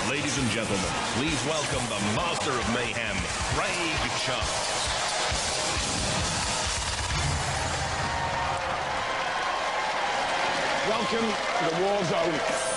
Ladies and gentlemen, please welcome the master of mayhem, Craig Charles. Welcome to the war zone,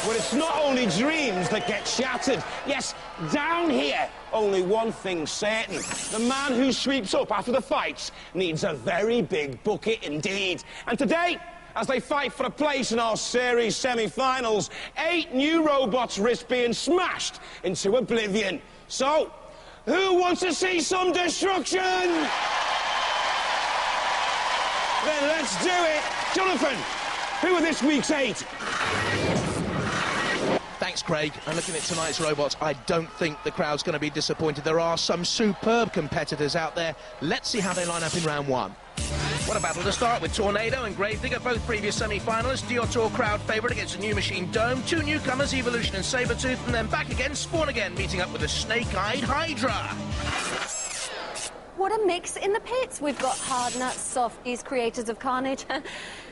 where it's not only dreams that get shattered. Yes, down here, only one thing's certain. The man who sweeps up after the fights needs a very big bucket indeed. And today, as they fight for a place in our series semi-finals, 8 new robots risk being smashed into oblivion. So, who wants to see some destruction? Then let's do it. Jonathan, who are this week's 8? Thanks, Craig. And looking at tonight's robots, I don't think the crowd's going to be disappointed. There are some superb competitors out there. Let's see how they line up in round 1. What a battle to start with. Tornado and Gravedigger, both previous semi-finalists. Diotor crowd favourite against a new machine Dome. 2 newcomers, Evolution and Sabretooth, and then back again, Spawn again, meeting up with a snake-eyed Hydra. What a mix in the pits. We've got hard nuts, softies, creators of carnage,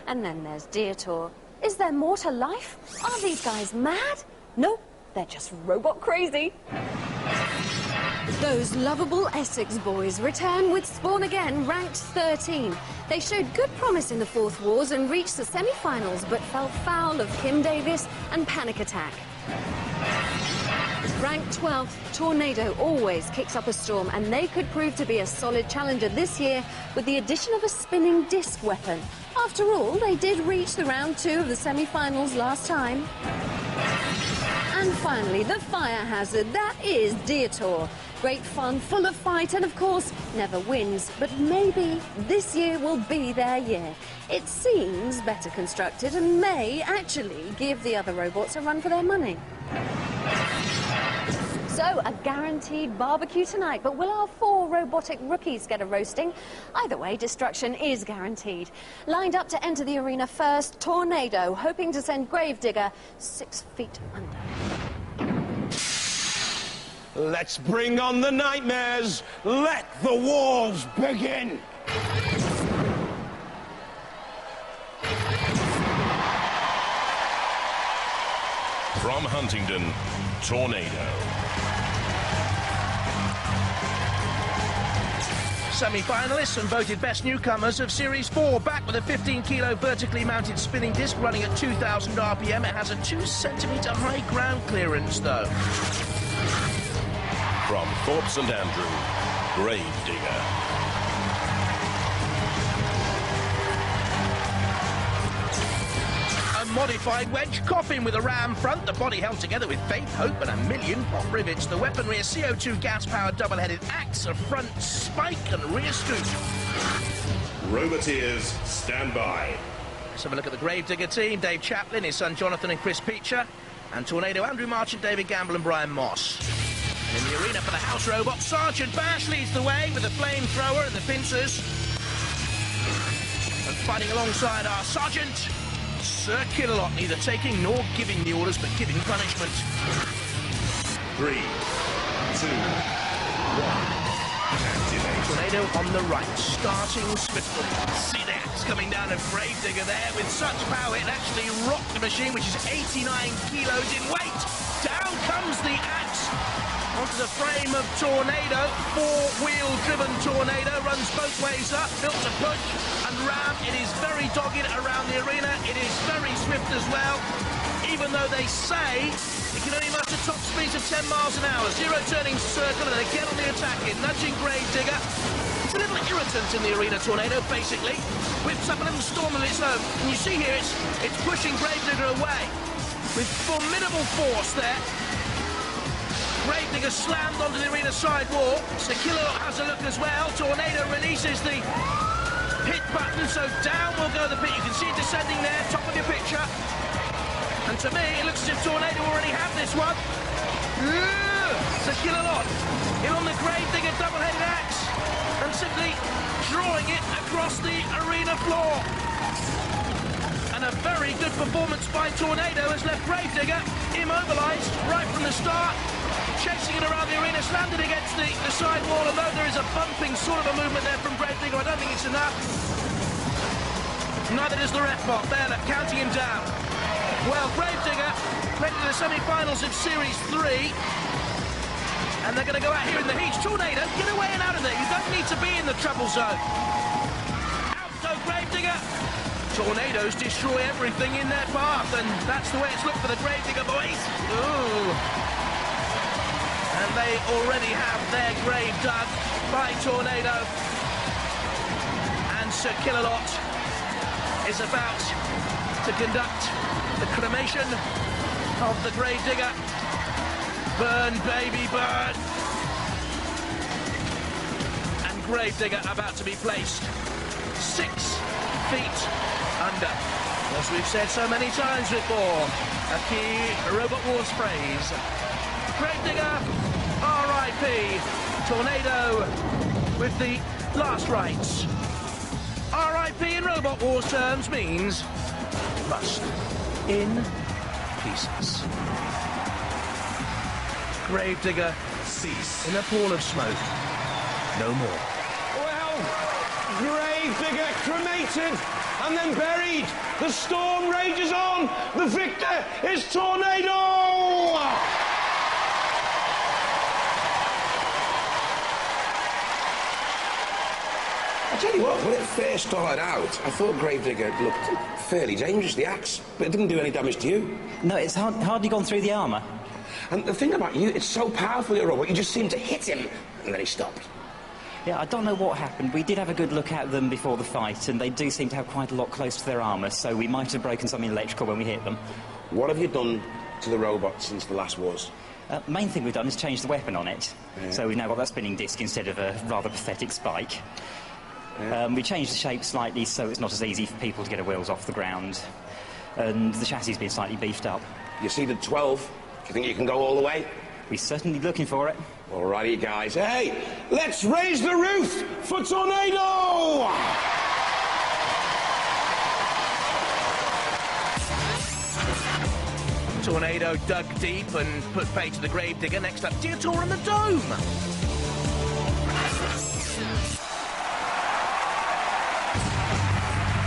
and then there's Diotor. Is there more to life? Are these guys mad? No, they're just robot crazy. Those lovable Essex boys return with Spawn again, ranked 13. They showed good promise in the Fourth Wars and reached the semi-finals, but fell foul of Kim Davis and Panic Attack. Ranked 12th, Tornado always kicks up a storm, and they could prove to be a solid challenger this year with the addition of a spinning disc weapon. After all, they did reach the round 2 of the semi-finals last time. And finally, the fire hazard, that is Diotor. Great fun, full of fight, and of course, never wins. But maybe this year will be their year. It seems better constructed and may actually give the other robots a run for their money. So, a guaranteed barbecue tonight, but will our 4 robotic rookies get a roasting? Either way, destruction is guaranteed. Lined up to enter the arena first, Tornado, hoping to send Gravedigger 6 feet under. Let's bring on the nightmares. Let the wars begin. From Huntingdon, Tornado. Semi-finalists and voted best newcomers of Series 4, back with a 15-kilo vertically mounted spinning disc running at 2,000 RPM. It has a 2-centimetre high ground clearance, though. From Thorpe St Andrew, Gravedigger. A modified wedge coffin with a ram front, the body held together with faith, hope and a million pop rivets. The weaponry, a CO2 gas-powered double-headed axe, a front spike and rear scoop. Roboteers, stand by. Let's have a look at the Gravedigger team. Dave Chaplin, his son Jonathan and Chris Peacher. And Tornado, Andrew Marchant, David Gamble and Brian Moss. And in the arena for the house robot, Sergeant Bash leads the way with the flamethrower and the pincers. And fighting alongside our Sergeant, Sir Killalot, neither taking nor giving the orders, but giving punishment. 3, 2, 1. Activate. Tornado on the right, starting swiftly. See the axe coming down of Gravedigger there with such power it actually rocked the machine, which is 89 kilos in weight. Down comes the axe onto the frame of Tornado. 4-wheel driven Tornado runs both ways up, built to push and ram. It is very dogged around the arena. It is very swift as well, even though they say it can only muster top speeds of 10 miles an hour. 0 turning circle, and again on the attack, nudging Gravedigger. It's a little irritant in the arena, Tornado, basically. Whips up a little storm of its own. And you see here, it's pushing Gravedigger away with formidable force there. Gravedigger slammed onto the arena side wall. So Killalot has a look as well. Tornado releases the hit button, so down will go the pit. You can see it descending there, top of your picture. And to me, it looks as if Tornado already have this one. So Killalot in on the Gravedigger double-headed axe and simply drawing it across the arena floor. And a very good performance by Tornado has left Gravedigger immobilised right from the start. Chasing it around the arena, slammed it against the side wall, although there is a bumping sort of a movement there from Gravedigger. I don't think it's enough. Neither does the ref bot. There, counting him down. Well, Gravedigger Played in the semi-finals of Series 3. And they're going to go out here in the heat. Tornado, get away and out of there. You don't need to be in the trouble zone. Out go Gravedigger. Tornadoes destroy everything in their path, and that's the way it's looked for the Gravedigger boys. Ooh. And they already have their grave dug by Tornado. And Sir Killalot is about to conduct the cremation of the Gravedigger. Burn, baby, burn! And Gravedigger about to be placed 6 feet under. As we've said so many times before, a key Robot Wars phrase. Gravedigger, R.I.P. Tornado with the last rites. R.I.P. in Robot Wars terms means rust in pieces. Gravedigger cease in a pool of smoke. No more. Well, Gravedigger cremated and then buried. The storm rages on. The victor is Tornado! I tell you what, when it first started out, I thought Gravedigger looked fairly dangerous, the axe, but it didn't do any damage to you. No, it's hardly gone through the armour. And the thing about you, it's so powerful, your robot, you just seem to hit him, and then he stopped. Yeah, I don't know what happened. We did have a good look at them before the fight, and they do seem to have quite a lot close to their armour, so we might have broken something electrical when we hit them. What have you done to the robot since the last wars? Main thing we've done is change the weapon on it. Yeah. So we've now got that spinning disc instead of a rather pathetic spike. Yeah. We changed the shape slightly so it's not as easy for people to get a wheels off the ground. And the chassis has been slightly beefed up. You seeded 12. Do you think you can go all the way? We're certainly looking for it. Alrighty, guys. Hey, let's raise the roof for Tornado! Tornado dug deep and put pay to the Gravedigger. Next up, Deitor and the Dome.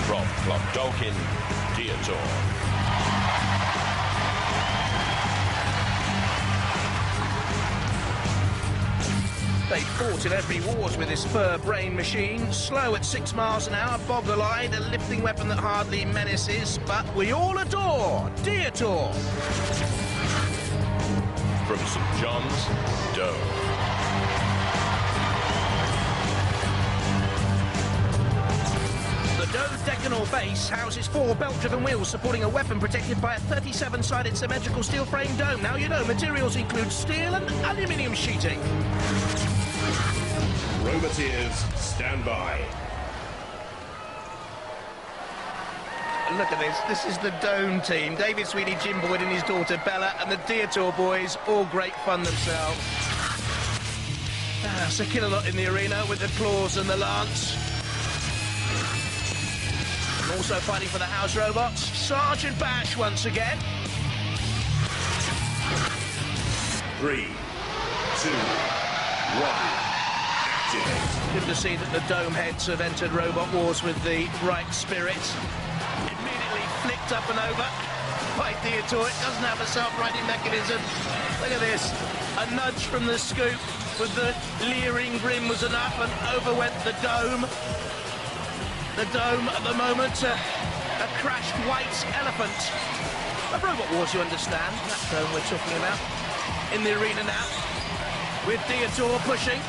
From Clondalkin, Deitor. They fought in every wars with this fur-brain machine. Slow at 6 miles an hour, boggle-eyed, a lifting weapon that hardly menaces, but we all adore Deitor. From St. John's, Dome. The dodecagonal base houses 4 belt-driven wheels supporting a weapon protected by a 37-sided symmetrical steel frame dome. Now you know, materials include steel and aluminium sheeting. Roboteers, stand by. Look at this. This is the Dome team. David Sweeney, Jim Boyd and his daughter Bella, and the Deitor boys, all great fun themselves. Sir Killalot in the arena with the claws and the lance. And also fighting for the house robots, Sergeant Bash once again. 3, 2, 1. Good to see that the Dome heads have entered Robot Wars with the right spirit. Immediately flicked up and over by Deitor. It doesn't have a self-righting mechanism. Look at this. A nudge from the scoop with the leering grin was enough, and over went the Dome. The Dome at the moment, a crashed white elephant. A Robot Wars, you understand. That Dome we're talking about. In the arena now, with Deitor pushing.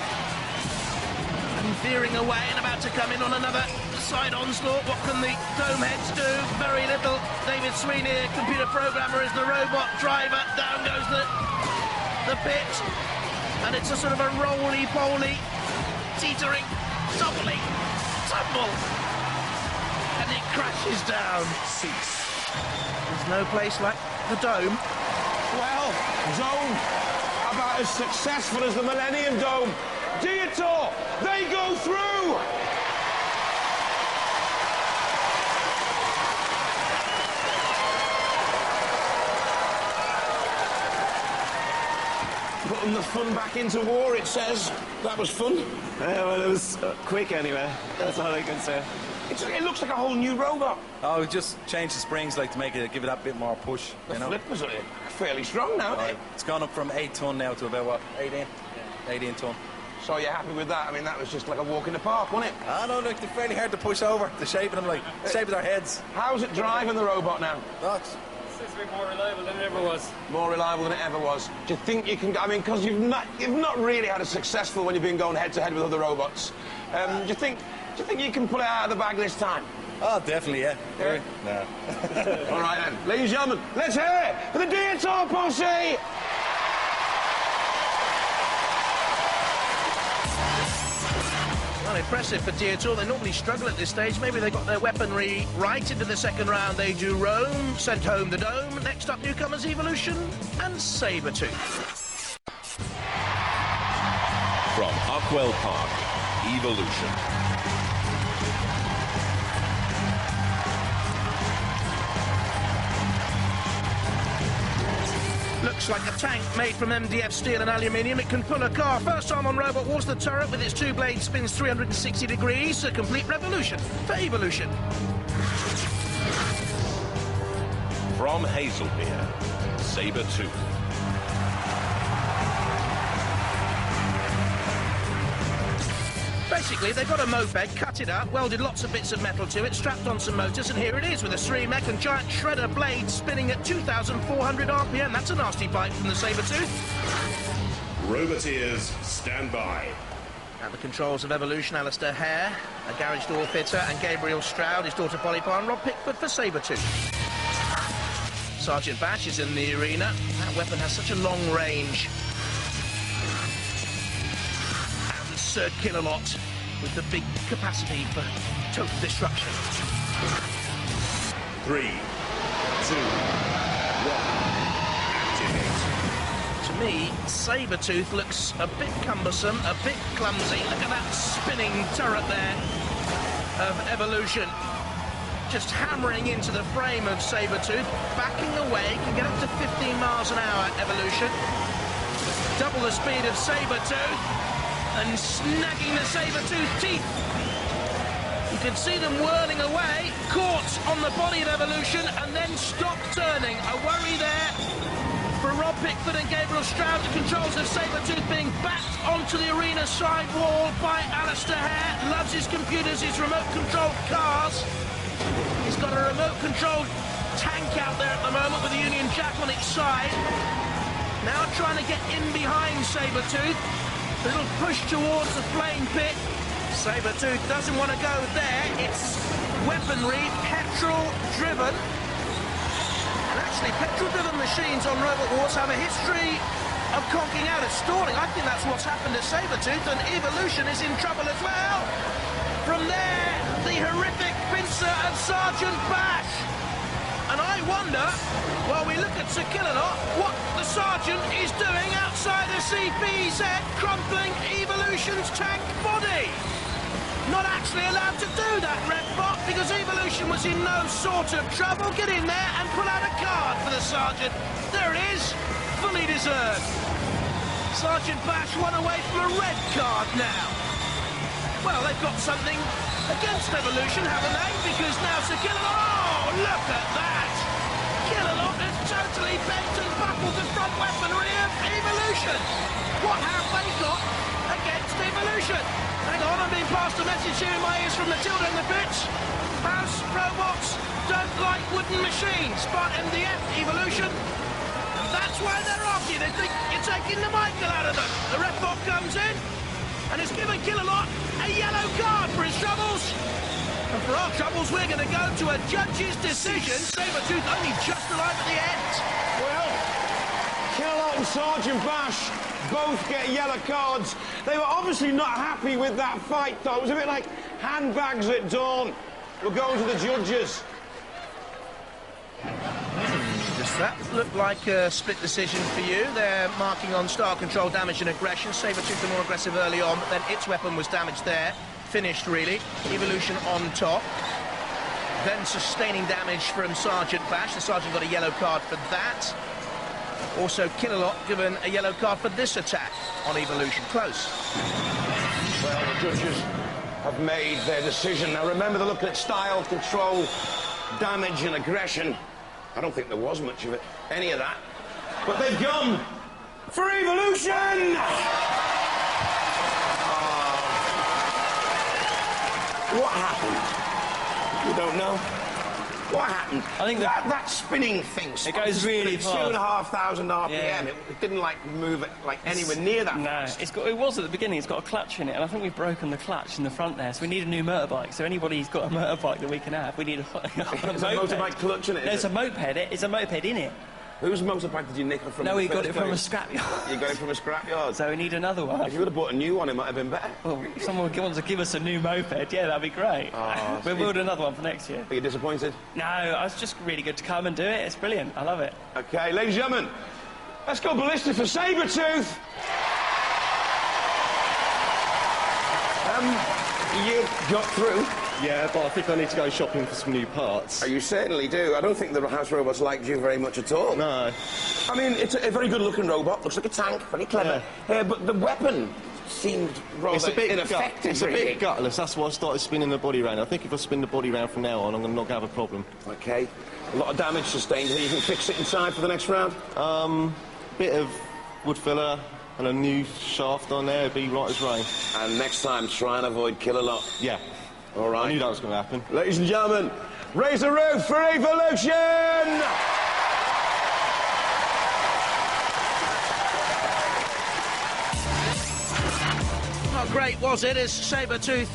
And veering away and about to come in on another side onslaught. What can the Dome heads do? Very little. David Sweeney, computer programmer, is the robot driver. Down goes the pit. And it's a sort of a roly-poly, teetering, tumbling, tumble. And it crashes down. Cease. There's no place like the Dome. Well, Dome, about as successful as the Millennium Dome. Deitor, they go through! Putting the fun back into war, it says. That was fun. Yeah, well, it was quick anyway. That's all I can say. It looks like a whole new robot. Oh, we just changed the springs, like, to make it, give it that bit more push, The you know? flip was fairly strong now, isn't it? It's gone up from 8 ton now to about, what, 18? Yeah. 18 ton. So you're happy with that? I mean, that was just like a walk in the park, wasn't it? I know, like, they're fairly hard to push over. The shape of them, like, the shape of their heads. How's it driving the robot now? That's... It's a bit more reliable than it ever was. More reliable than it ever was. Do you think you can... I mean, because you've not really had a successful when you've been going head-to-head with other robots. Do you think you can pull it out of the bag this time? Oh, definitely, yeah. No. All right, then. Ladies and gentlemen, let's hear it for the Dietor posse! Well, impressive for Dietor. They normally struggle at this stage. Maybe they got their weaponry right into the second round. They do Rome, sent home the Dome. Next up, newcomers Evolution and Sabertooth. From Ockwell Park, Evolution. Looks like a tank made from MDF steel and aluminium. It can pull a car. First time on robot was the turret with its two blades, spins 360 degrees. A complete revolution for Evolution. From Hazelmere, Sabertooth. Basically, they've got a moped, cut it up, welded lots of bits of metal to it, strapped on some motors, and here it is with a 3-mech and giant shredder blade spinning at 2,400 RPM. That's a nasty bite from the Sabertooth. Roboteers, stand by. At the controls of Evolution, Alistair Hare, a garage door fitter, and Gabriel Stroud, his daughter Polly Parr, and Rob Pickford for Sabertooth. Sergeant Bash is in the arena. That weapon has such a long range. And Sir Killalot with the big capacity for total destruction. 3, 2, 1, activate. To me, Sabertooth looks a bit cumbersome, a bit clumsy. Look at that spinning turret there of Evolution. Just hammering into the frame of Sabertooth, backing away, can get up to 15 miles an hour, Evolution. Double the speed of Sabertooth. And snagging the Sabertooth teeth. You can see them whirling away, caught on the body of Evolution, and then stop turning. A worry there for Rob Pickford and Gabriel Stroud. The controls of Sabertooth being backed onto the arena side wall by Alistair Hare. Loves his computers, his remote-controlled cars. He's got a remote-controlled tank out there at the moment with the Union Jack on its side. Now trying to get in behind Sabertooth. A little push towards the flame pit. Sabertooth doesn't want to go there. It's weaponry, petrol-driven. And actually, petrol-driven machines on Robot Wars have a history of conking out, of stalling. I think that's what's happened to Sabertooth, and Evolution is in trouble as well. From there, the horrific pincer and Sergeant Bash. And I wonder, while we look at Sir Killalot, what the Sergeant is doing outside the S5E7, crumpling Evolution's tank body. Not actually allowed to do that, Redbot, because Evolution was in no sort of trouble. Get in there and pull out a card for the Sergeant. There it is, fully deserved. Sergeant Bash won away from a red card now. Well, they've got something against Evolution, haven't they? Because now Sir Killalot, oh, look at that! Killalot has totally bent and buckled the front weaponry of Evolution. What have they got against Evolution? Hang on, I'm being passed a message here in my ears from Matilda in the pitch. House robots don't like wooden machines, but MDF Evolution, and that's why they're after you. They think you're taking the Michael out of them. The ref bot comes in and has given Killalot a yellow card for his troubles. And for our troubles, we're going to go to a judge's decision. Sabertooth only just alive at the end. Well, Killalot and Sergeant Bash both get yellow cards. They were obviously not happy with that fight, though. It was a bit like handbags at dawn. We're going to the judges. Does that look like a split decision for you? They're marking on star control, damage and aggression. Sabertooth the more aggressive early on, but then its weapon was damaged there. Finished, really. Evolution on top. Then sustaining damage from Sergeant Bash. The Sergeant got a yellow card for that. Also, Killalot given a yellow card for this attack on Evolution. Close. Well, the judges have made their decision. Now, remember, they're looking at style, control, damage and aggression. I don't think there was much of it, any of that. But they've gone for Evolution! What happened? You don't know? What happened? I think that spinning thing. It goes really fast. 2,500 RPM. Yeah. It didn't like move it like anywhere near that. No, fast. it was at the beginning. It's got a clutch in it, and I think we've broken the clutch in the front there. So we need a new motorbike. So anybody who's got a motorbike that we can have, we need a motorbike clutch in it. There's a moped. It's a moped in it. Whose motorbike did you nick it from? No, we got it from a scrapyard. You got it from a scrapyard. So we need another one. If you would have bought a new one, it might have been better. Well, if someone wants to give us a new moped, yeah, that'd be great. Oh, we'll build another one for next year. Are you disappointed? No, it's just really good to come and do it. It's brilliant. I love it. Okay, ladies and gentlemen, let's go ballistic for Sabretooth. You got through. Yeah, but I think I need to go shopping for some new parts. Oh, you certainly do. I don't think the house robots liked you very much at all. No. I mean, it's a very good-looking robot. Looks like a tank, very clever. Yeah. But the weapon seemed rather It's a bit ineffective. It's a bit gutless. That's why I started spinning the body round. I think if I spin the body round from now on, I'm not going to have a problem. Okay. A lot of damage sustained. You can fix it in time for the next round? Bit of wood filler and a new shaft on there. It'd be right as rain. And next time, try and avoid kill a lot. Yeah. All right. I knew that was going to happen. Ladies and gentlemen, raise the roof for Evolution! Not great, was it, as Sabretooth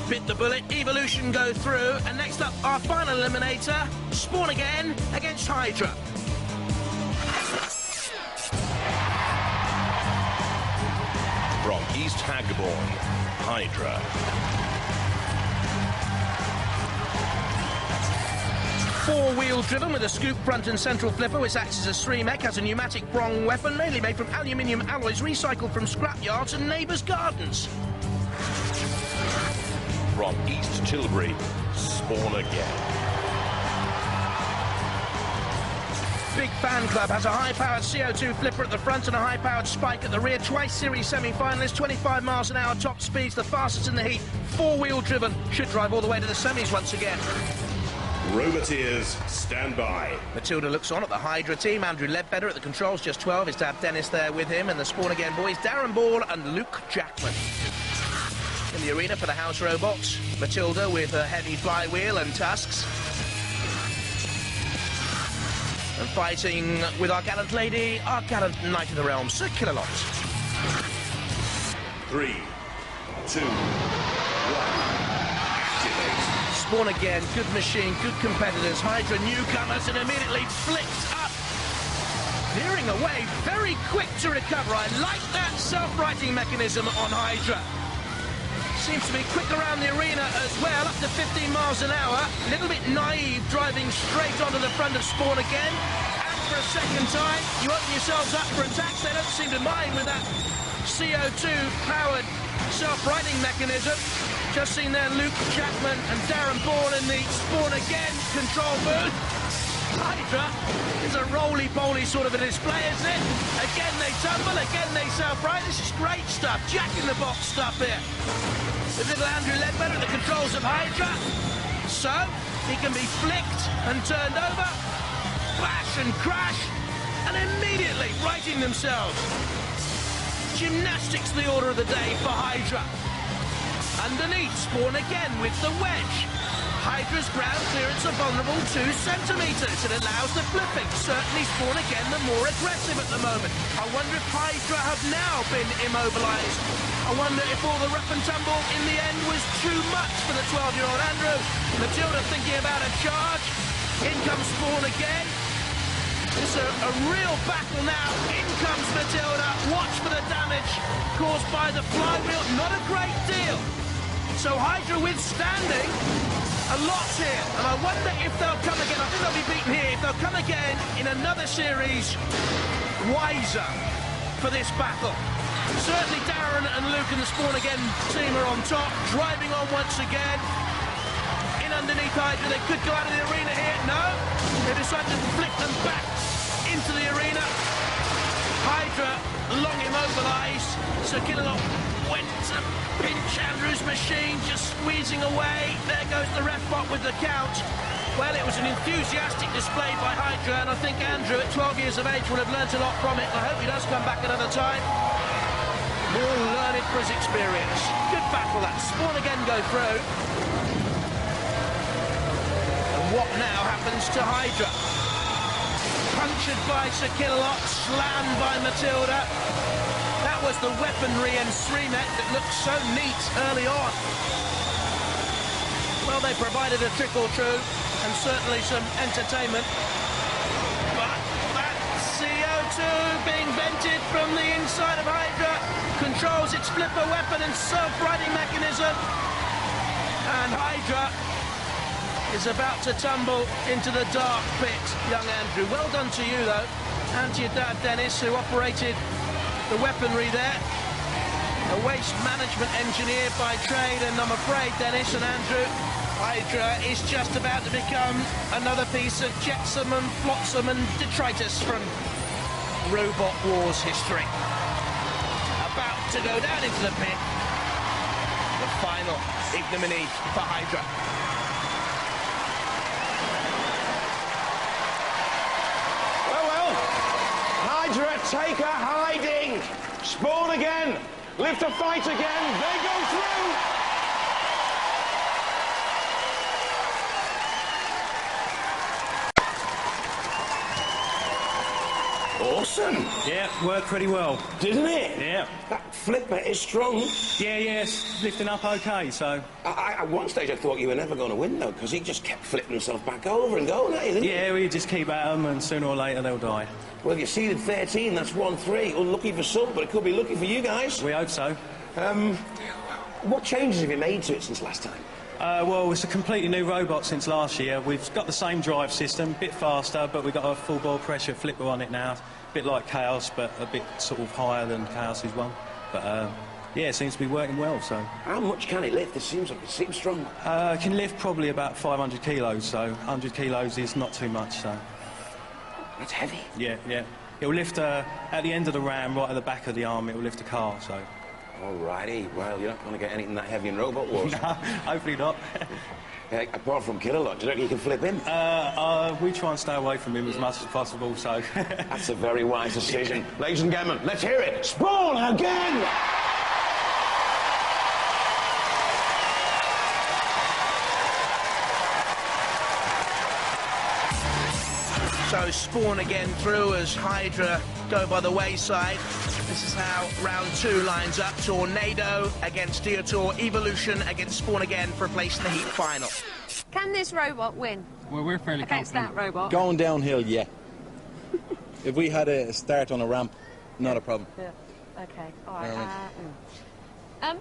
bit the bullet, Evolution go through, and next up, our final eliminator, Spawn Again against Hydra. From East Hagborn, Hydra. Four-wheel driven with a scoop front and central flipper, which acts as a stream mech, has a pneumatic prong weapon, mainly made from aluminium alloys recycled from scrapyards and neighbours' gardens. From East Tilbury, Spawn Again. Big Fan Club has a high-powered CO2 flipper at the front and a high-powered spike at the rear. Twice series semi-finalist, 25 miles an hour top speeds, the fastest in the heat. Four-wheel driven, should drive all the way to the semis once again. Roboteers, stand by. Matilda looks on at the Hydra team. Andrew Ledbetter at the controls, just 12. His dad Dennis there with him, and the Spawn Again boys, Darren Ball and Luke Jackman. In the arena for the house robots, Matilda with her heavy flywheel and tusks. And fighting with our gallant lady, our gallant Knight of the Realm, Sir Killalot. 3, 2, 1. Spawn Again, good machine, good competitors. Hydra newcomers and immediately flicked up. Veering away, very quick to recover. I like that self-righting mechanism on Hydra. Seems to be quick around the arena as well, up to 15 miles an hour. A little bit naive, driving straight onto the front of Spawn Again. And for a second time, you open yourselves up for attacks. They don't seem to mind with that CO2-powered self-righting mechanism. Just seen there Luke Jackman and Darren Ball in the Spawn Again control booth. Hydra is a roly-poly sort of a display, isn't it? Again they tumble, again they self-right. This is great stuff, jack-in-the-box stuff here. With little Andrew Ledbetter at the controls of Hydra. So, he can be flicked and turned over, bash and crash, and immediately righting themselves. Gymnastics the order of the day for Hydra. Underneath, Spawn Again with the wedge. Hydra's ground clearance are vulnerable 2 centimetres. It allows the flipping. Certainly Spawn Again the more aggressive at the moment. I wonder if Hydra have now been immobilised. I wonder if all the rough and tumble in the end was too much for the 12-year-old Andrew. Matilda thinking about a charge. In comes Spawn Again. It's a real battle now. In comes Matilda. Watch for the damage caused by the flywheel. Not a great deal. So Hydra withstanding a lot here. And I wonder if they'll come again. I think they'll be beaten here. If they'll come again in another series, wiser for this battle. Certainly Darren and Luke and the Spawn Again team are on top. Driving on once again. In underneath Hydra. They could go out of the arena here. No. They decided to flick them back into the arena. Hydra long immobilised. Sir Killalot went pinch Andrew's machine, just squeezing away. There goes the ref bot with the count. Well, it was an enthusiastic display by Hydra, and I think Andrew, at 12 years of age, will have learnt a lot from it. I hope he does come back another time. More learned for his experience. Good battle, that. Spawn again go through. And what now happens to Hydra? Punctured by Sir Killalot, slammed by Matilda. That was the weaponry and Sremet that looked so neat early on. Well, they provided a trickle-true and certainly some entertainment. But that CO2 being vented from the inside of Hydra controls its flipper weapon and self-righting mechanism. And Hydra is about to tumble into the dark pit, young Andrew. Well done to you, though, and to your dad, Dennis, who operated the weaponry there. A waste management engineer by trade, and I'm afraid, Dennis and Andrew, Hydra is just about to become another piece of jetsam and flotsam and detritus from Robot Wars history. About to go down into the pit. The final ignominy for Hydra. Well, Hydra take a hiding. Spawn again. Live to fight again. They go through. Awesome. Yeah, worked pretty well. Didn't it? Yeah. That flipper is strong. Yeah, it's lifting up okay, so... At one stage I thought you were never going to win, though, because he just kept flipping himself back over and going at you, didn't he? Yeah, we just keep at them, and sooner or later they'll die. Well, you seeded 13, that's 1-3. Unlucky for some, but it could be lucky for you guys. We hope so. What changes have you made to it since last time? Well, it's a completely new robot since last year. We've got the same drive system, a bit faster, but we've got a full bore pressure flipper on it now. A bit like Chaos, but a bit sort of higher than Chaos's one. But, yeah, it seems to be working well, so... How much can it lift? It seems strong. It can lift probably about 500 kilos, so 100 kilos is not too much, so... That's heavy. Yeah. It'll lift, at the end of the ram, right at the back of the arm, it'll lift a car, so... Alrighty, well, you're not going to get anything that heavy in Robot Wars. No, hopefully not. Apart from Killalot, do you reckon you can flip him? We try and stay away from him as much as possible, so... That's a very wise decision. Ladies and gentlemen, let's hear it. Spawn again! So Spawn again through as Hydra go by the wayside. This is how round 2 lines up. Tornado against Diotor, Evolution against Spawn again for a place in the heat final. Can this robot win Well, we're fairly against confident. that robot? Going downhill, yeah. If we had a start on a ramp, not a problem. Yeah. Okay, all right.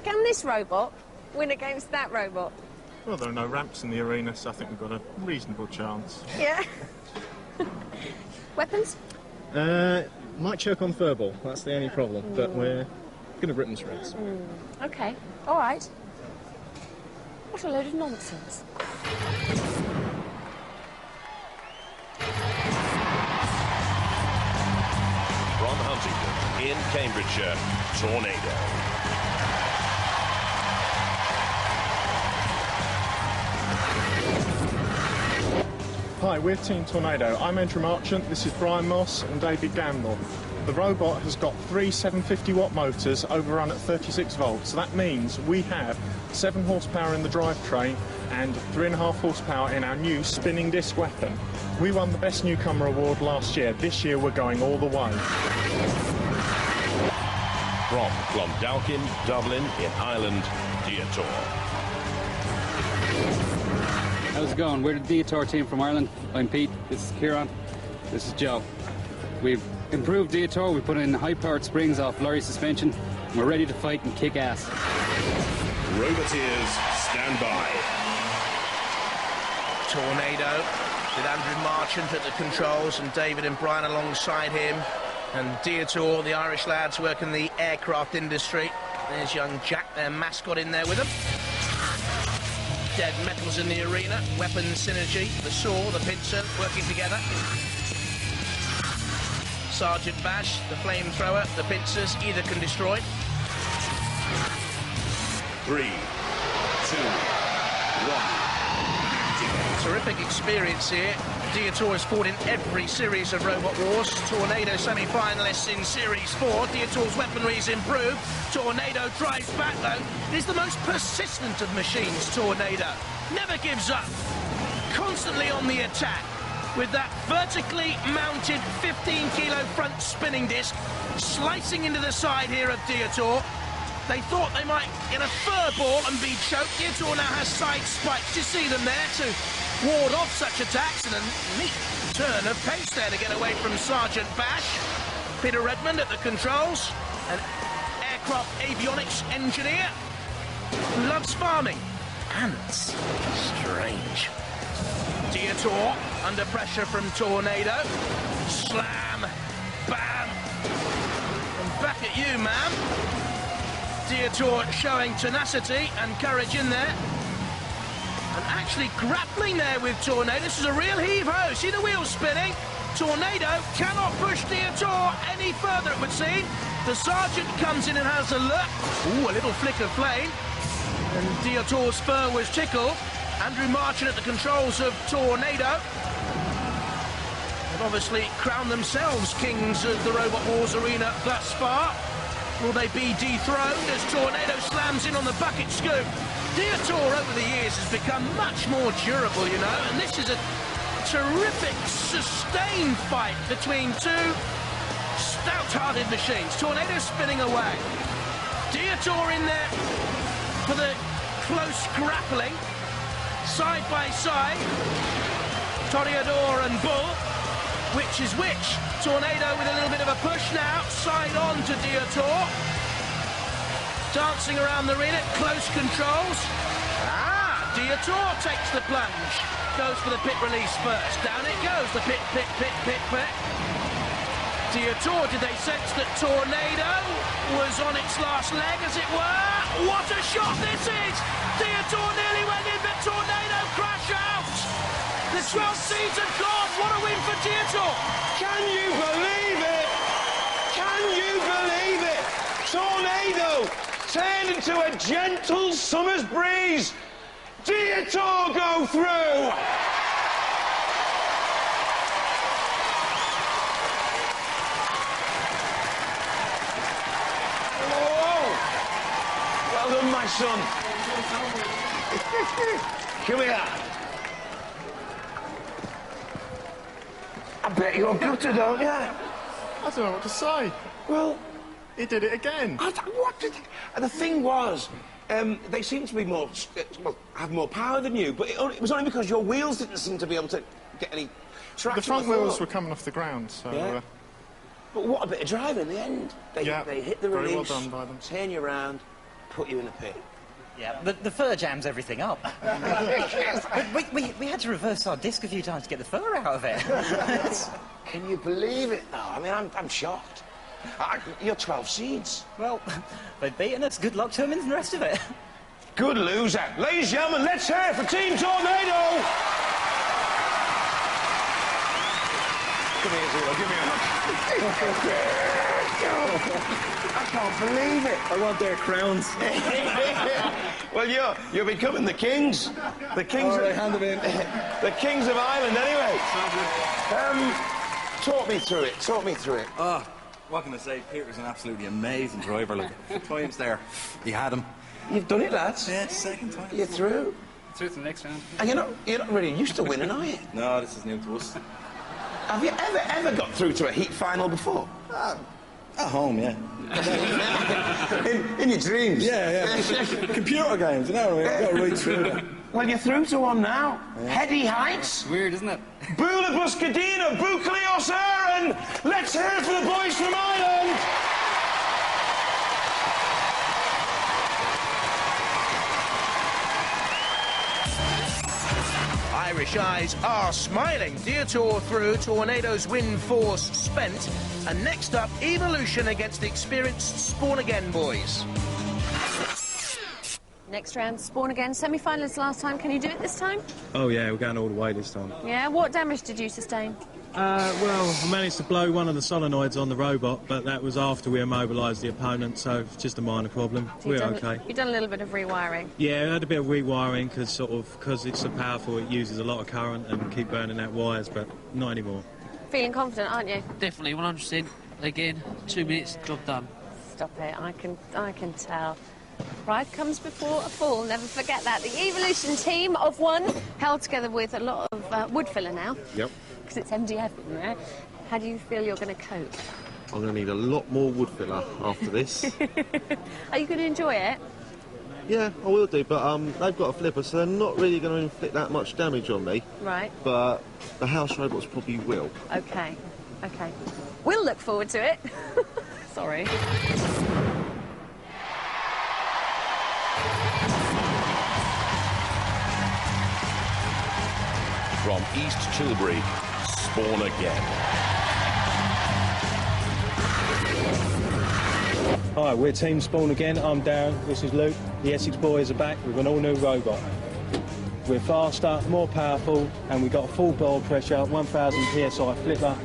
Can this robot win against that robot? Well, there are no ramps in the arena, so I think we've got a reasonable chance. Yeah. Weapons? Might choke on furball, that's the only problem, but we're going to rip them to shreds. Okay, all right. What a load of nonsense. From Huntingdon in Cambridgeshire, Tornado. Hi, we're Team Tornado. I'm Andrew Marchant, this is Brian Moss and David Gamble. The robot has got 3 750-watt motors overrun at 36 volts, so that means we have 7 horsepower in the drivetrain and 3.5 horsepower in our new spinning disc weapon. We won the Best Newcomer Award last year. This year we're going all the way. From Clondalkin, Dublin in Ireland, Diotor. How's it going? We're the Diotor team from Ireland. I'm Pete, this is Kieran, this is Joe. We've improved Diotor, we put in high-powered springs off lorry suspension, and we're ready to fight and kick ass. Roboteers, stand by. Tornado with Andrew Marchant at the controls and David and Brian alongside him. And Diotor, the Irish lads, work in the aircraft industry. There's young Jack, their mascot, in there with them. Dead metals in the arena, weapon synergy, the saw, the pincer, working together. Sergeant Bash, the flamethrower, the pincers, either can destroy. 3, 2, 1. Terrific experience here. Dietor has fought in every series of Robot Wars. Tornado semi-finalists in Series 4. Dietor's weaponry is improved. Tornado drives back, though. It is the most persistent of machines, Tornado. Never gives up. Constantly on the attack. With that vertically mounted 15-kilo front spinning disc slicing into the side here of Dietor. They thought they might get a fur ball and be choked. Dietor now has side spikes. You see them there to ward off such attacks, and a neat turn of pace there to get away from Sergeant Bash. Peter Redmond at the controls, an aircraft avionics engineer who loves farming. Ants. Strange. Dietor under pressure from Tornado. Slam. Bam. And back at you, ma'am. Dietor showing tenacity and courage in there. And actually grappling there with Tornado. This is a real heave-ho. See the wheels spinning? Tornado cannot push Dietor any further, it would seem. The sergeant comes in and has a look. Ooh, a little flick of flame. And Dietor's fur was tickled. Andrew Marchant at the controls of Tornado. They've obviously crowned themselves kings of the Robot Wars arena thus far. Will they be dethroned as Tornado slams in on the bucket scoop? Dietor over the years has become much more durable, you know, and this is a terrific, sustained fight between two stout-hearted machines. Tornado spinning away. Dietor in there for the close grappling. Side by side. Toreador and Bull. Which is which? Tornado with a little bit of a push now. Side on to Dietor. Dancing around the arena, close controls. Dietor takes the plunge. Goes for the pit release first. Down it goes, the pit. Dietor, did they sense that Tornado was on its last leg, as it were? What a shot this is! Dietor nearly went in, but Tornado crash out! The 12 seeds have gone. What a win for Dietor! Can you believe it? Can you believe it? Tornado turned into a gentle summer's breeze. Dietor go through. Oh, well done, my son. Come here. I bet you're gutted, don't you? I don't know what to say. Well, he did it again. The thing was, they seem to be more, well, have more power than you, but it was only because your wheels didn't seem to be able to get any traction. The front wheels were coming off the ground, so... Yeah. But what a bit of drive in the end. They hit the release, very well done by them. turn you around, put you in a pit. Yeah, the fur jams everything up. But we had to reverse our disc a few times to get the fur out of it. Can you believe it, though? I mean, I'm shocked. You're 12 seeds. Well, they've beaten us. Good luck to them and the rest of it. Good loser. Ladies and gentlemen, let's hear it for Team Tornado. Come here, Zero. Give me a hug. I can't believe it. I want their crowns. Well, you're becoming the kings. The kings. All right, hand them in. The kings of Ireland, anyway. Talk me through it. Talk me through it. Oh, what can I say? Peter's an absolutely amazing driver. Like, times there, he had him. You've done it, lads. Yeah, it's the second time. You're through. Through to the next round. And you're not really used to winning, are you? No, this is new to us. Have you ever got through to a heat final before? At home, yeah. in your dreams? Yeah. Computer games, you know, we've got right through that. Well, you're through to one now. Yeah. Heady Heights. Weird, isn't it? Bula Buscadina, Bucleos Aaron. Let's hear it for the boys from Ireland. Irish eyes are smiling. Dietor through, Tornado's wind force spent. And next up, Evolution against the experienced Spawn Again boys. Next round, Spawn Again. Semi-finalists last time. Can you do it this time? Oh, yeah, we're going all the way this time. Yeah, what damage did you sustain? Well, I managed to blow one of the solenoids on the robot, but that was after we immobilised the opponent, so it's just a minor problem. So We're okay. You've done a little bit of rewiring. Yeah, I had a bit of rewiring because it's so powerful, it uses a lot of current and keep burning out wires, but not anymore. Feeling confident, aren't you? Definitely, 100%. Again, 2 minutes, job done. Stop it, I can tell. Pride comes before a fall, never forget that. The Evolution team of one, held together with a lot of wood filler now. Yep. Because it's MDF in there. How do you feel you're going to cope? I'm going to need a lot more wood filler after this. Are you going to enjoy it? Yeah, I will do, but they've got a flipper, so they're not really going to inflict that much damage on me. Right. But the house robots probably will. Okay, okay. We'll look forward to it. Sorry. From East Tilbury, Spawn Again. Hi, we're Team Spawn Again. I'm Darren, this is Luke. The Essex boys are back with an all-new robot. We're faster, more powerful, and we've got a full ball pressure, 1000 PSI flipper,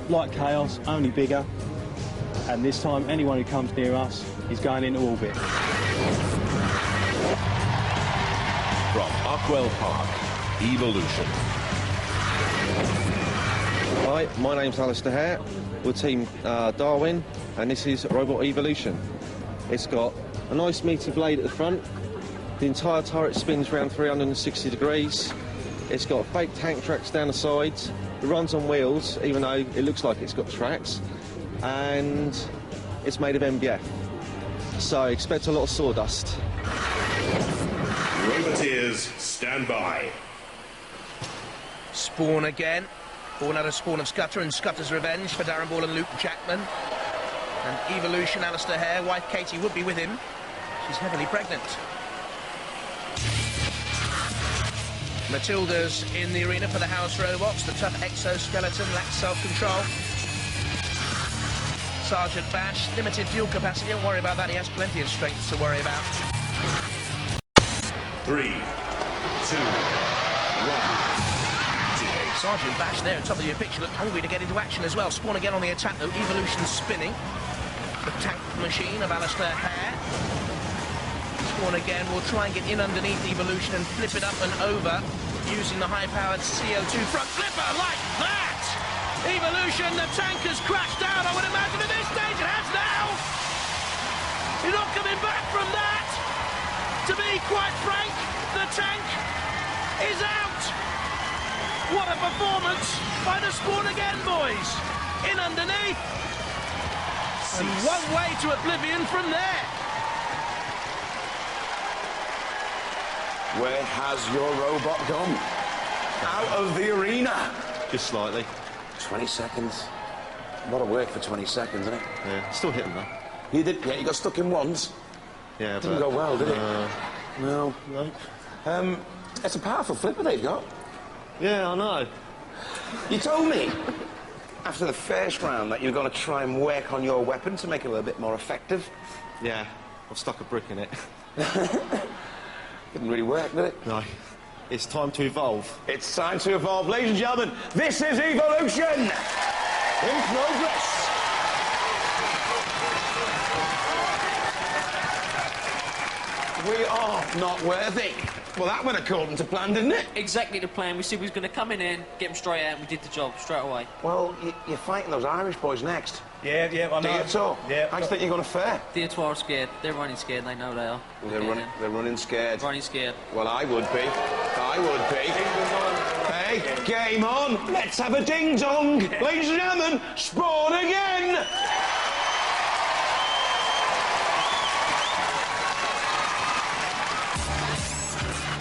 like Chaos, only bigger. And this time, anyone who comes near us is going into orbit. From Ockwell Park, Evolution. Hi, my name's Alistair Hare. We're Team Darwin, and this is Robot Evolution. It's got a nice meaty blade at the front. The entire turret spins around 360 degrees. It's got fake tank tracks down the sides. It runs on wheels, even though it looks like it's got tracks. And it's made of MDF. So expect a lot of sawdust. Roboteers, stand by. Spawn Again. Born out of Spawn of Scudder and Scudder's Revenge for Darren Ball and Luke Jackman. And Evolution, Alistair Hare. Wife Katie would be with him. She's heavily pregnant. Matilda's in the arena for the house robots. The tough exoskeleton lacks self-control. Sergeant Bash, limited fuel capacity. Don't worry about that. He has plenty of strength to worry about. 3, 2, 1. Sergeant Bash there at top of your picture looked hungry to get into action as well. Spawn Again on the attack though. Evolution spinning. The tank machine of Alistair Hare. Spawn Again will try and get in underneath Evolution and flip it up and over using the high-powered CO2 front flipper like that. Evolution, the tank has crashed down. I would imagine at this stage it has now. You're not coming back from that. To be quite frank, the tank is out. What a performance by the Spawn Again boys. In underneath. And one way to oblivion from there. Where has your robot gone? Out of the arena. Just slightly. 20 seconds. A lot of work for 20 seconds, isn't it? Yeah, still hitting though. You did, yeah, you got stuck in once. Yeah, Didn't go well, did it? No. No. It's a powerful flipper they've got. Yeah, I know. You told me after the first round that you were going to try and work on your weapon to make it a little bit more effective. Yeah, I've stuck a brick in it. Didn't really work, did it? No. It's time to evolve. It's time to evolve. Ladies and gentlemen, this is Evolution in progress. We are not worthy. Well, that went according to plan, didn't it? Exactly the plan. We said we was going to come in, get them straight out, and we did the job straight away. Well, you're fighting those Irish boys next. Yeah, I know. Dietor. Yeah. How do you think you're going to fare? Dietor are scared. They're running scared. They know they are. They're running scared. Running scared. Well, I would be. I would be. Hey, game on. Let's have a ding-dong. Ladies and gentlemen, Spawn Again.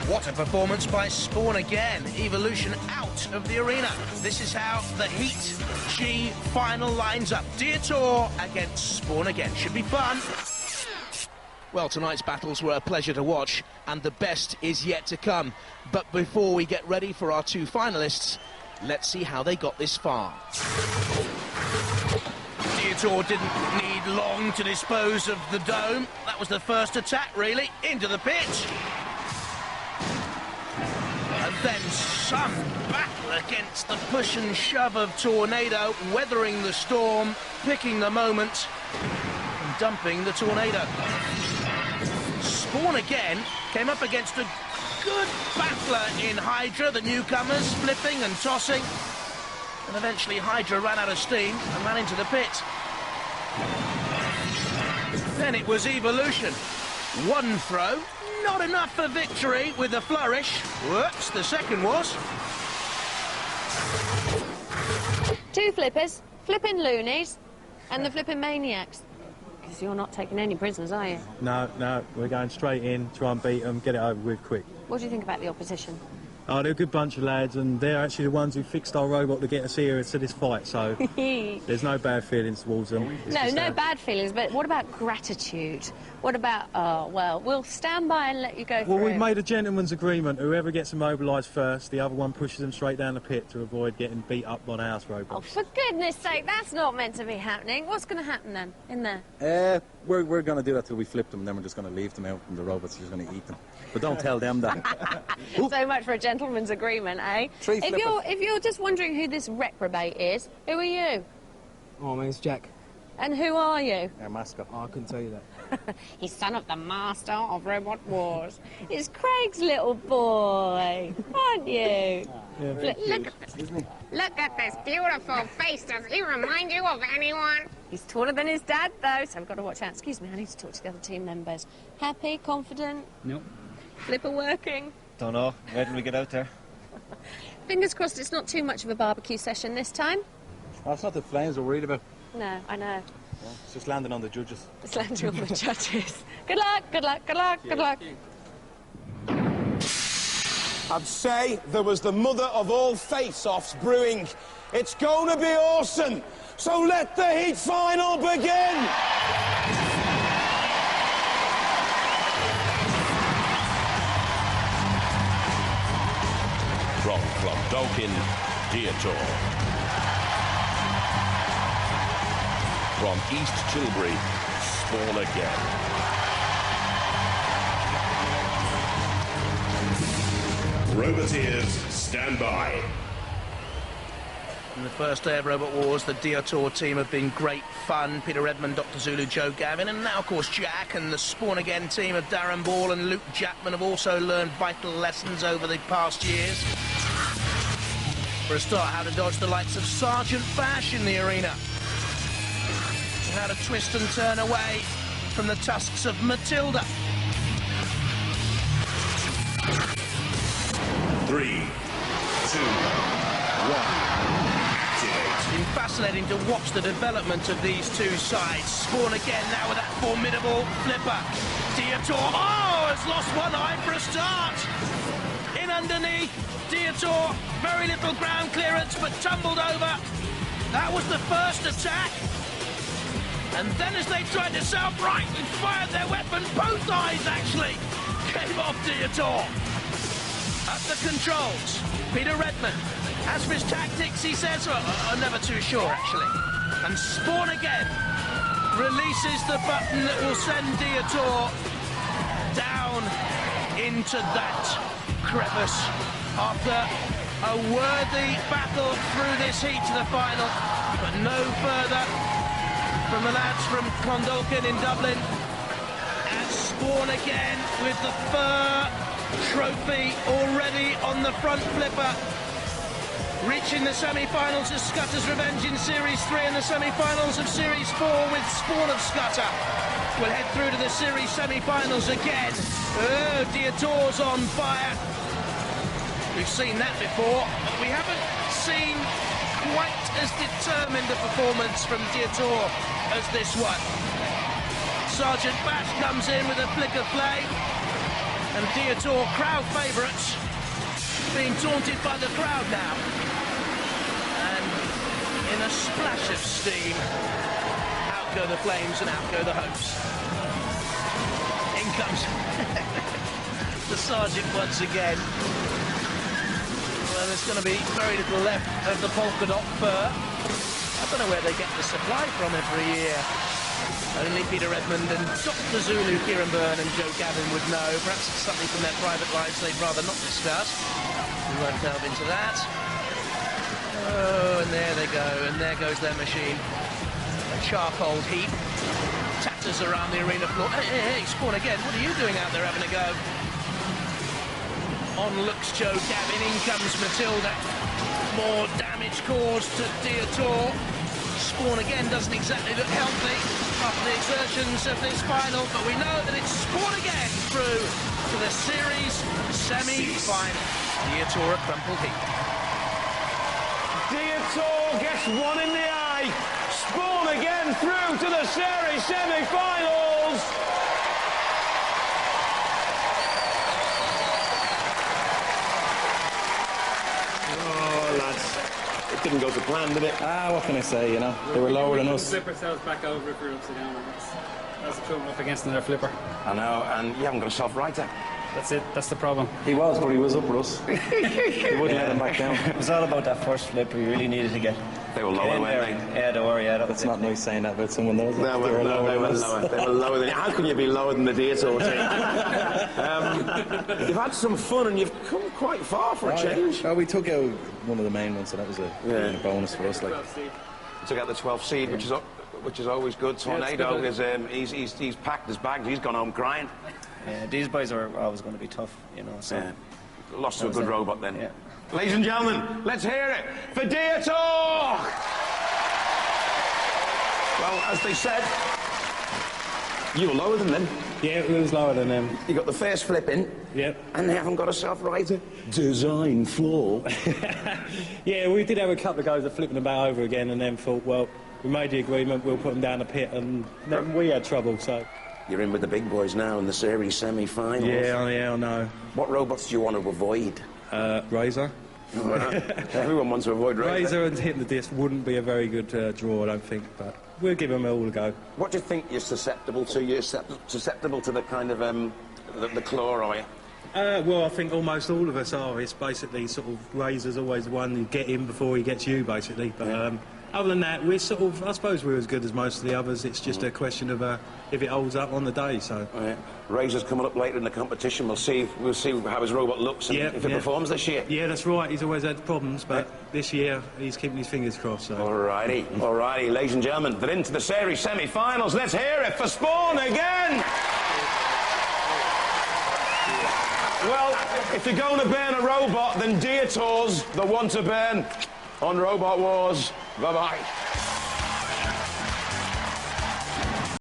What a performance by Spawn Again. Evolution out of the arena. This is how the Heat G final lines up. Dietor against Spawn Again. Should be fun. Well, tonight's battles were a pleasure to watch, and the best is yet to come. But before we get ready for our two finalists, let's see how they got this far. Dietor didn't need long to dispose of the dome. That was the first attack, really, into the pitch. And then some battle against the push and shove of Tornado, weathering the storm, picking the moment, and dumping the Tornado. Spawn again came up against a good battler in Hydra, the newcomers, flipping and tossing. And eventually Hydra ran out of steam and ran into the pit. Then it was Evolution. One throw, not enough for victory with the flourish. Whoops, the second was. 2 flippers, flipping loonies, and the flipping maniacs. Because you're not taking any prisoners, are you? No, we're going straight in, try and beat them, get it over with quick. What do you think about the opposition? Oh, they're a good bunch of lads, and they're actually the ones who fixed our robot to get us here to this fight, so there's no bad feelings towards them. No bad feelings, but what about gratitude? What about, oh, well, we'll stand by and let you go through. Well, we've made a gentleman's agreement. Whoever gets immobilised first, the other one pushes them straight down the pit to avoid getting beat up by the house robots. Oh, for goodness sake, that's not meant to be happening. What's going to happen then, in there? We're going to do that till we flip them, and then we're just going to leave them out, and the robots are just going to eat them. But don't tell them that. So much for a gentleman's agreement, eh? If you're just wondering who this reprobate is, who are you? Oh, my name's Jack. And who are you? Our mascot. Oh, I couldn't tell you that. He's son of the master of robot wars. It's Craig's little boy, aren't you? Look at this beautiful face. Does he remind you of anyone? He's taller than his dad, though, so I've got to watch out. Excuse me, I need to talk to the other team members. Happy, confident? Nope. Flipper working? Don't know. Where did we get out there? Fingers crossed it's not too much of a barbecue session this time. Oh, it's not the flames we're worried about. No, I know. Yeah, it's just landing on the judges. It's landing on the judges. Good luck, good luck, good luck, good luck. I'd say there was the mother of all face-offs brewing. It's going to be awesome. So let the heat final begin. From Clondalkin, Dietor. From East Tilbury, Spawn again. Roboteers, stand by. In the first day of Robot Wars, the Dietor team have been great fun. Peter Redmond, Dr. Zulu, Joe Gavin, and now, of course, Jack and the Spawn Again team of Darren Ball and Luke Chapman have also learned vital lessons over the past years. For a start, how to dodge the likes of Sergeant Bash in the arena. How to twist and turn away from the tusks of Matilda. 3, 2, 1, activate. It's been fascinating to watch the development of these two sides. Spawn again now with that formidable flipper. Dietor, has lost one eye for a start. In underneath, Dietor, very little ground clearance, but tumbled over. That was the first attack. And then as they tried to self-right and fired their weapon, both eyes actually came off Dietor. At the controls, Peter Redmond. As for his tactics, he says, I'm never too sure, actually. And Spawn again releases the button that will send Dietor down into that crevice after a worthy battle through this heat to the final, but no further from the lads from Clondalkin in Dublin. And Spawn again with the fur trophy already on the front flipper. Reaching the semi-finals of Scutter's Revenge in Series 3 and the semi-finals of Series 4 with Spawn of Scutter. We'll head through to the Series semi-finals again. Oh, Dietor's on fire. We've seen that before, but we haven't seen quite as determined a performance from Dietor as this one. Sergeant Bash comes in with a flick of flame, and Dietor, crowd favourites, being taunted by the crowd now. And in a splash of steam, out go the flames and out go the hopes. In comes the Sergeant once again. Well, there's going to be very little left of the polka dot fur. I don't know where they get the supply from every year. Only Peter Redmond and Dr. Zulu, Kieran Byrne and Joe Gavin would know. Perhaps it's something from their private lives they'd rather not discuss. We won't delve into that. Oh, and there they go, and there goes their machine. A charcoal heap. Tatters around the arena floor. Hey, Spawn again, what are you doing out there having a go? On looks Joe Gavin, in comes Matilda. More damage caused to Dietor. Spawn again doesn't exactly look healthy after the exertions of this final, but we know that it's Spawn again through to the series semi-final. Dietor a crumpled heap. Dietor gets one in the eye. Spawn again through to the series semi-finals. Oh, lads. It didn't go to plan, did it? What can I say, you know? They were lower than us. Flip ourselves back over if we're upside down. That's the trouble up against another flipper. I know, and you haven't got a soft righter. That's it, that's the problem. He was, but he was up with us. He wouldn't let him back down. It was all about that first flip. We really needed to get. They were lower, weren't they? Yeah, they were, yeah. That's not nice saying that about someone, though. No, they were lower. They were lower than you. How can you be lower than the Dietor team? You've had some fun and you've come quite far for a change. Yeah. Oh, we took out one of the main ones, so that was a bonus for us. Like, took out the 12th seed, which is always good. Tornado is he's packed his bags. He's gone home crying. Yeah, these boys are always going to be tough, you know. So lost to a good robot then. Yeah. Ladies and gentlemen, let's hear it for Dietor! Well, as they said, you were lower than them. Yeah, it was lower than them. You got the first flip in. Yep. And they haven't got a self-righter. Design flaw. Yeah, we did have a couple of goes of flipping about over again and then thought, well, we made the agreement, we'll put them down the pit, and then we had trouble, so... You're in with the big boys now in the series semi-finals. Yeah, I know. What robots do you want to avoid? Razor. Everyone wants to avoid Razor. Razor and hitting the disc wouldn't be a very good draw, I don't think, but we'll give them all a go. What do you think you're susceptible to? You're susceptible to the kind of the claw, are you? Well, I think almost all of us are. It's basically sort of Razor's always the one you get in before he gets you, basically. But other than that, we're sort of, I suppose we're as good as most of the others. It's just a question of if it holds up on the day, so... Yeah. Razor's coming up later in the competition. We'll see how his robot looks and if it performs this year. Yeah, that's right. He's always had problems, but this year he's keeping his fingers crossed, so... Alrighty. Ladies and gentlemen, they're into the series semi-finals. Let's hear it for Spawn again! Well, if you're going to burn a robot, then Dietor's the one to burn on Robot Wars. Bye-bye.